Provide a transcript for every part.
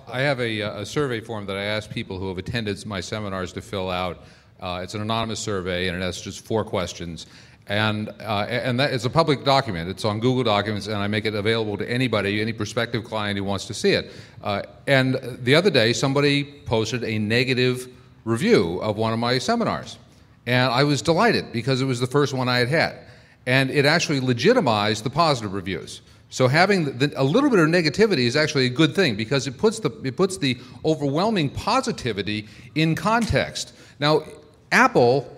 I have a survey form that I ask people who have attended my seminars to fill out. It's an anonymous survey, and it has just 4 questions. And that it's a public document. It's on Google Documents, and I make it available to anybody, any prospective client who wants to see it. And the other day, somebody posted a negative review of one of my seminars. And I was delighted because it was the first one I had had. And it actually legitimized the positive reviews. So having a little bit of negativity is actually a good thing because it puts the overwhelming positivity in context. Now, Apple,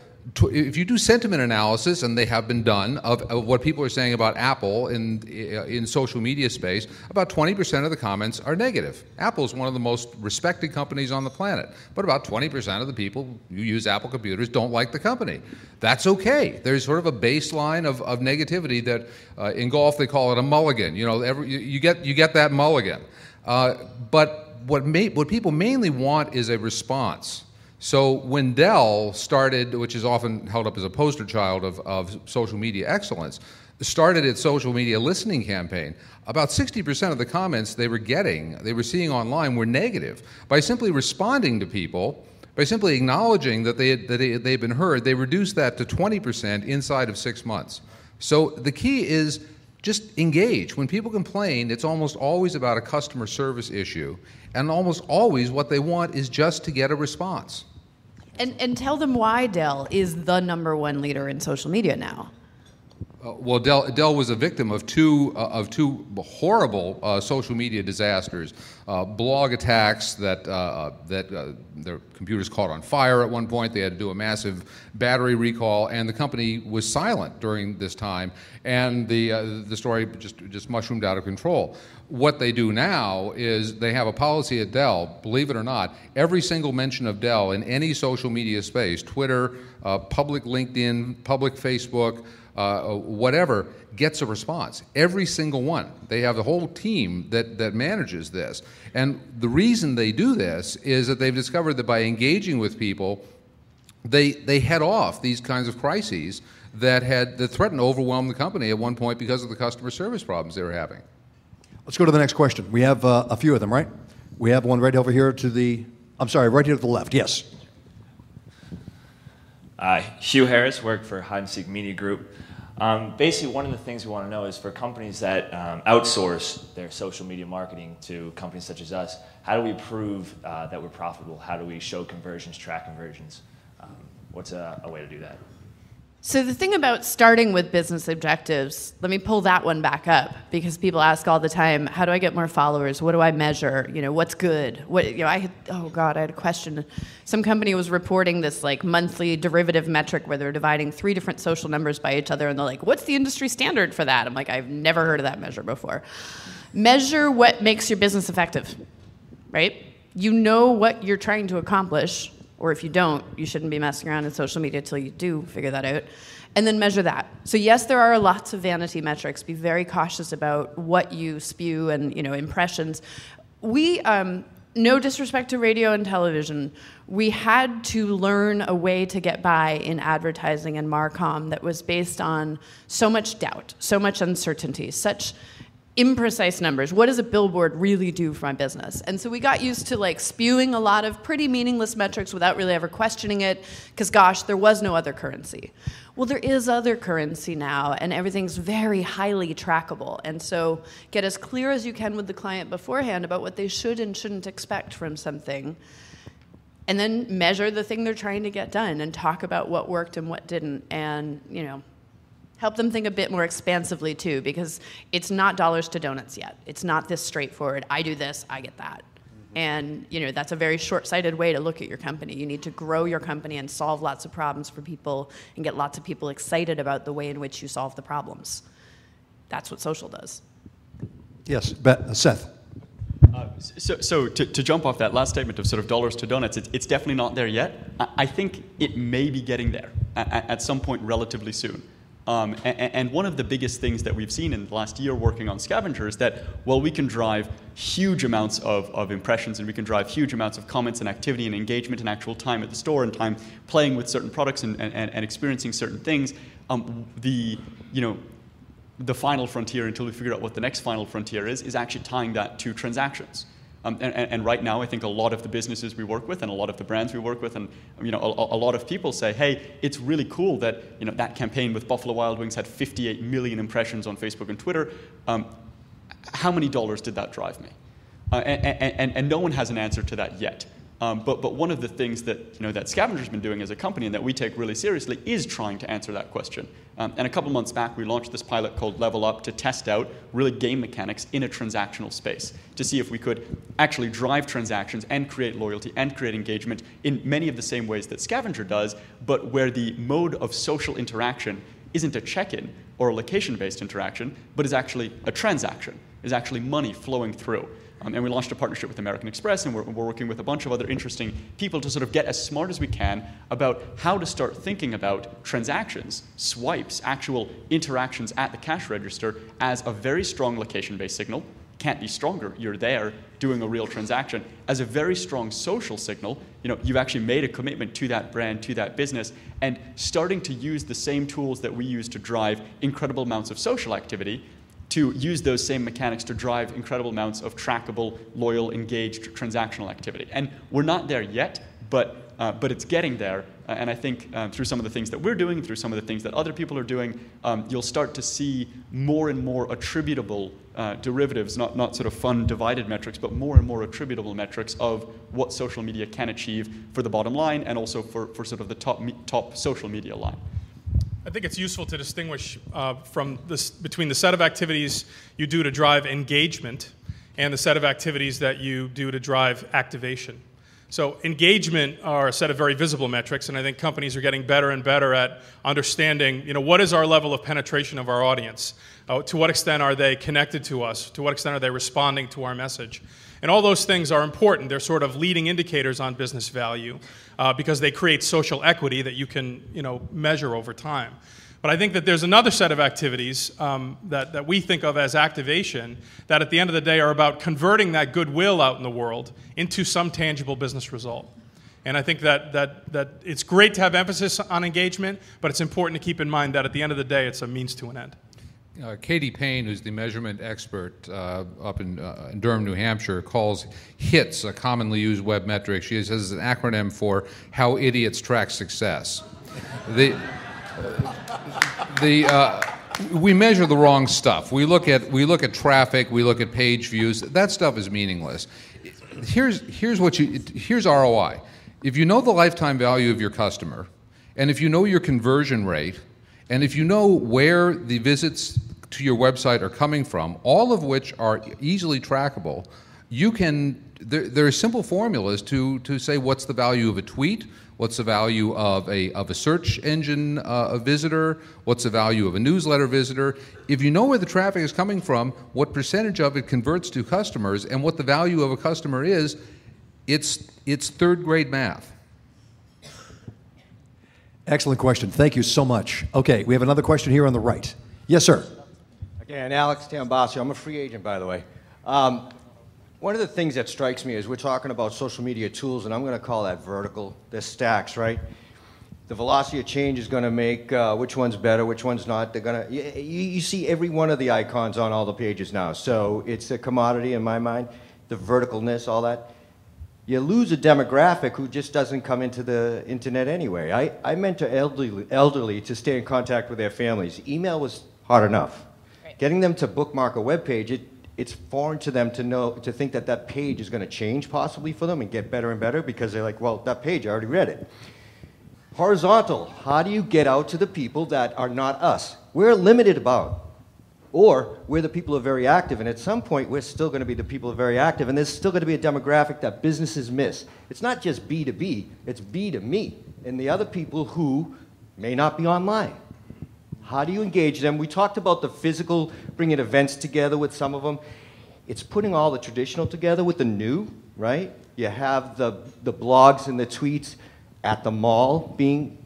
if you do sentiment analysis, and they have been done, of what people are saying about Apple in social media space, about 20% of the comments are negative. Apple is one of the most respected companies on the planet, but about 20% of the people who use Apple computers don't like the company. That's okay. There's sort of a baseline of negativity that in golf they call it a mulligan. You know, you get that mulligan. But what people mainly want is a response. So when Dell started, which is often held up as a poster child of social media excellence, started its social media listening campaign, about 60% of the comments they were seeing online were negative. By simply responding to people, by simply acknowledging that they've been heard, they reduced that to 20% inside of 6 months. So the key is just engage. When people complain, it's almost always about a customer service issue, and almost always what they want is just to get a response. And tell them why Dell is the #1 leader in social media now. Well, Dell was a victim of two horrible social media disasters, blog attacks that their computers caught on fire at one point. They had to do a massive battery recall, and the company was silent during this time, and the story just mushroomed out of control. What they do now is they have a policy at Dell, believe it or not, every single mention of Dell in any social media space, Twitter, public LinkedIn, public Facebook, whatever, gets a response. Every single one. They have the whole team that manages this. And the reason they do this is that they've discovered that by engaging with people, they head off these kinds of crises that threatened to overwhelm the company at one point because of the customer service problems they were having. Let's go to the next question. We have a few of them, right? We have one right over here right here to the left. Yes. Hugh Harris, worked for Hide and Seek Media Group. Basically, one of the things we want to know is for companies that outsource their social media marketing to companies such as us, how do we prove that we're profitable? How do we show conversions, track conversions? What's a way to do that? So the thing about starting with business objectives, let me pull that one back up because people ask all the time, how do I get more followers? What do I measure? You know, what's good? I had a question. Some company was reporting this like monthly derivative metric where they're dividing 3 different social numbers by each other, and they're like, what's the industry standard for that? I'm like, I've never heard of that measure before. Measure what makes your business effective, right? You know what you're trying to accomplish. Or if you don't, you shouldn't be messing around in social media until you do figure that out. And then measure that. So yes, there are lots of vanity metrics. Be very cautious about what you spew and impressions. We, no disrespect to radio and television, we had to learn a way to get by in advertising and Marcom that was based on so much doubt, so much uncertainty, such imprecise numbers. What does a billboard really do for my business? And so we got used to spewing a lot of pretty meaningless metrics without really ever questioning it because gosh, there was no other currency. Well, there is other currency now and everything's very highly trackable. And so get as clear as you can with the client beforehand about what they should and shouldn't expect from something. And then measure the thing they're trying to get done and talk about what worked and what didn't. And, help them think a bit more expansively too, because it's not dollars to donuts yet. It's not this straightforward, I do this, I get that. And that's a very short-sighted way to look at your company. You need to grow your company and solve lots of problems for people and get lots of people excited about the way in which you solve the problems. That's what social does. Yes, Seth. So to jump off that last statement of sort of dollars to donuts, it's definitely not there yet. I think it may be getting there at some point relatively soon. And one of the biggest things that we've seen in the last year working on Scavenger is that, well, we can drive huge amounts of impressions and we can drive huge amounts of comments and activity and engagement and actual time at the store and time playing with certain products and experiencing certain things. The final frontier, until we figure out what the next final frontier is actually tying that to transactions. And right now, I think a lot of the businesses we work with and a lot of the brands we work with and a lot of people say, hey, it's really cool that that campaign with Buffalo Wild Wings had 58 million impressions on Facebook and Twitter. How many dollars did that drive me? And no one has an answer to that yet. But one of the things that that Scavenger's been doing as a company and that we take really seriously is trying to answer that question. And a couple months back, we launched this pilot called Level Up to test out really game mechanics in a transactional space to see if we could actually drive transactions and create loyalty and create engagement in many of the same ways that Scavenger does, but where the mode of social interaction isn't a check-in or a location-based interaction, but is actually a transaction, is actually money flowing through. And we launched a partnership with American Express, and we're working with a bunch of other interesting people to sort of get as smart as we can about how to start thinking about transactions, swipes, actual interactions at the cash register as a very strong location-based signal. Can't be stronger. You're there doing a real transaction. As a very strong social signal, you've actually made a commitment to that brand, to that business, and starting to use the same tools that we use to drive incredible amounts of social activity to use those same mechanics to drive incredible amounts of trackable, loyal, engaged, transactional activity. And we're not there yet, but it's getting there. And I think through some of the things that we're doing, through some of the things that other people are doing, you'll start to see more and more attributable derivatives, not sort of fun divided metrics, but more and more attributable metrics of what social media can achieve for the bottom line and also for sort of the top social media line. I think it's useful to distinguish between the set of activities you do to drive engagement and the set of activities that you do to drive activation. So engagement are a set of very visible metrics, and I think companies are getting better and better at understanding, what is our level of penetration of our audience? To what extent are they connected to us? To what extent are they responding to our message? And all those things are important. They're sort of leading indicators on business value because they create social equity that you can, measure over time. But I think that there's another set of activities that we think of as activation that at the end of the day are about converting that goodwill out in the world into some tangible business result. And I think that it's great to have emphasis on engagement, but it's important to keep in mind that at the end of the day, it's a means to an end. Katie Payne, who's the measurement expert up in Durham, New Hampshire, calls HITS a commonly used web metric. She says it's an acronym for How Idiots Track Success. We measure the wrong stuff. We look at traffic. We look at page views. That stuff is meaningless. Here's ROI. If you know the lifetime value of your customer, and if you know your conversion rate, and if you know where the visits to your website are coming from, all of which are easily trackable, you can. There are simple formulas to say what's the value of a tweet, what's the value of a search engine a visitor, what's the value of a newsletter visitor. If you know where the traffic is coming from, what percentage of it converts to customers, and what the value of a customer is, it's third grade math. Excellent question. Thank you so much. Okay, we have another question here on the right. Yes, sir. Again, Alex Tambasio. I'm a free agent, by the way. One of the things that strikes me is we're talking about social media tools, and I'm going to call that vertical. They're stacks, right? The velocity of change is going to make which one's better, which one's not. They're going to. You see every one of the icons on all the pages now, so it's a commodity in my mind. The verticalness, all that. You lose a demographic who just doesn't come into the internet anyway. I mentor elderly to stay in contact with their families. Email was hard enough. Right. Getting them to bookmark a web page, it's foreign to them to think that page is going to change possibly for them and get better and better because they're like, well, that page, I already read it. Horizontal, how do you get out to the people that are not us? We're limited about. Or we're the people who are very active, and at some point we're still going to be the people who are very active, and there's still going to be a demographic that businesses miss. It's not just B2B, it's B to me, and the other people who may not be online. How do you engage them? We talked about the physical, bringing events together with some of them. It's putting all the traditional together with the new, right? You have the blogs and the tweets at the mall being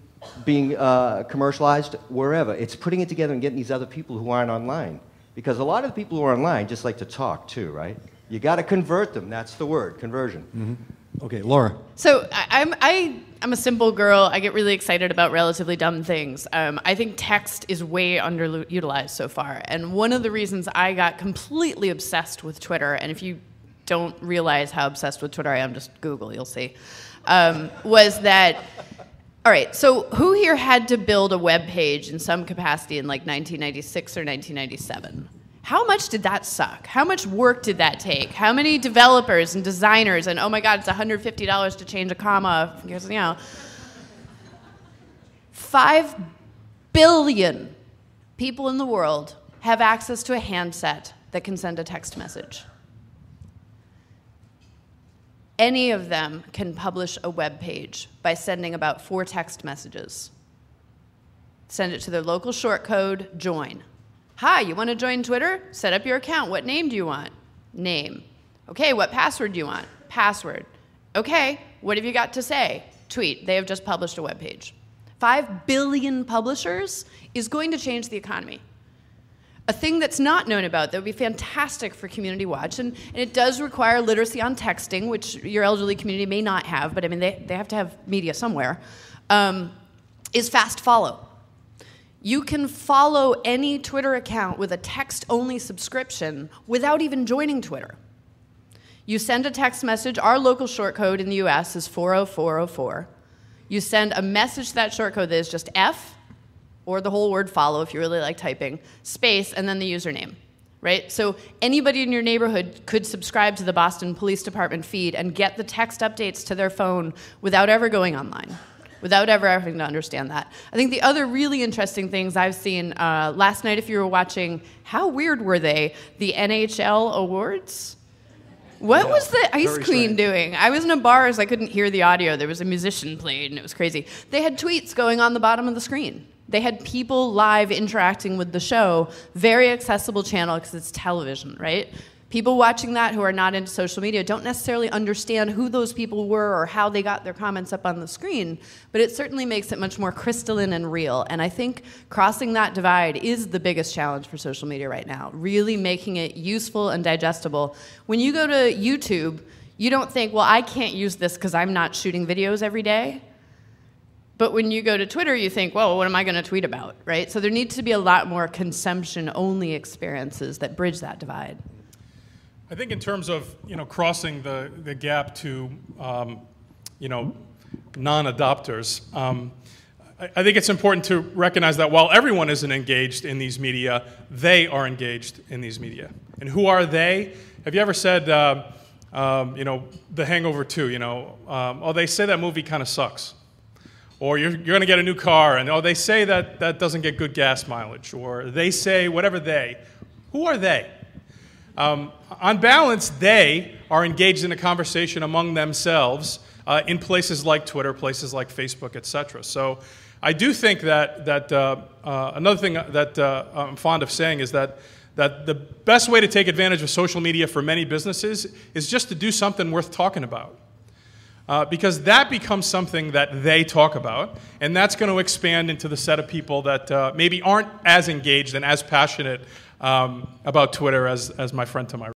commercialized wherever. It's putting it together and getting these other people who aren't online. Because a lot of the people who are online just like to talk too, right? You got to convert them. That's the word, conversion. Mm-hmm. Okay, Laura. So I'm a simple girl. I get really excited about relatively dumb things. I think text is way underutilized so far. And one of the reasons I got completely obsessed with Twitter, and if you don't realize how obsessed with Twitter I am, just Google, you'll see, was that, all right, so who here had to build a web page in some capacity in like 1996 or 1997? How much did that suck? How much work did that take? How many developers and designers, and oh my God, it's $150 to change a comma, you know. 5 billion people in the world have access to a handset that can send a text message. Any of them can publish a web page by sending about 4 text messages. Send it to their local short code, join. Hi, you want to join Twitter? Set up your account. What name do you want? Name. Okay, what password do you want? Password. Okay, what have you got to say? Tweet. They have just published a web page. 5 billion publishers is going to change the economy. A thing that's not known about that would be fantastic for Community Watch, and it does require literacy on texting, which your elderly community may not have, but I mean, they have to have media somewhere, is fast follow. You can follow any Twitter account with a text-only subscription without even joining Twitter. You send a text message. Our local short code in the US is 40404. You send a message to that short code that is just F, or the whole word follow if you really like typing, space, and then the username, right? So anybody in your neighborhood could subscribe to the Boston Police Department feed and get the text updates to their phone without ever going online, without ever having to understand that. I think the other really interesting things I've seen, last night if you were watching, how weird were they? The NHL awards? What was the Ice Queen doing? I was in a bar, so I couldn't hear the audio. There was a musician played, and it was crazy. They had tweets going on the bottom of the screen. They had people live interacting with the show. Very accessible channel because it's television, right? People watching that who are not into social media don't necessarily understand who those people were or how they got their comments up on the screen, but it certainly makes it much more crystalline and real. And I think crossing that divide is the biggest challenge for social media right now, really making it useful and digestible. When you go to YouTube, you don't think, well, I can't use this because I'm not shooting videos every day. But when you go to Twitter, you think, well, what am I going to tweet about, right? So there needs to be a lot more consumption-only experiences that bridge that divide. I think in terms of crossing the gap to non-adopters, I think it's important to recognize that while everyone isn't engaged in these media, they are engaged in these media. And who are they? Have you ever said, The Hangover 2? Oh, they say that movie kind of sucks. Or you're going to get a new car, and oh, they say that doesn't get good gas mileage. Or they say whatever they. Who are they? On balance, they are engaged in a conversation among themselves in places like Twitter, places like Facebook, etc. So I do think that another thing that I'm fond of saying is that the best way to take advantage of social media for many businesses is just to do something worth talking about. Because that becomes something that they talk about, and that's going to expand into the set of people that maybe aren't as engaged and as passionate about Twitter as my friend to my right.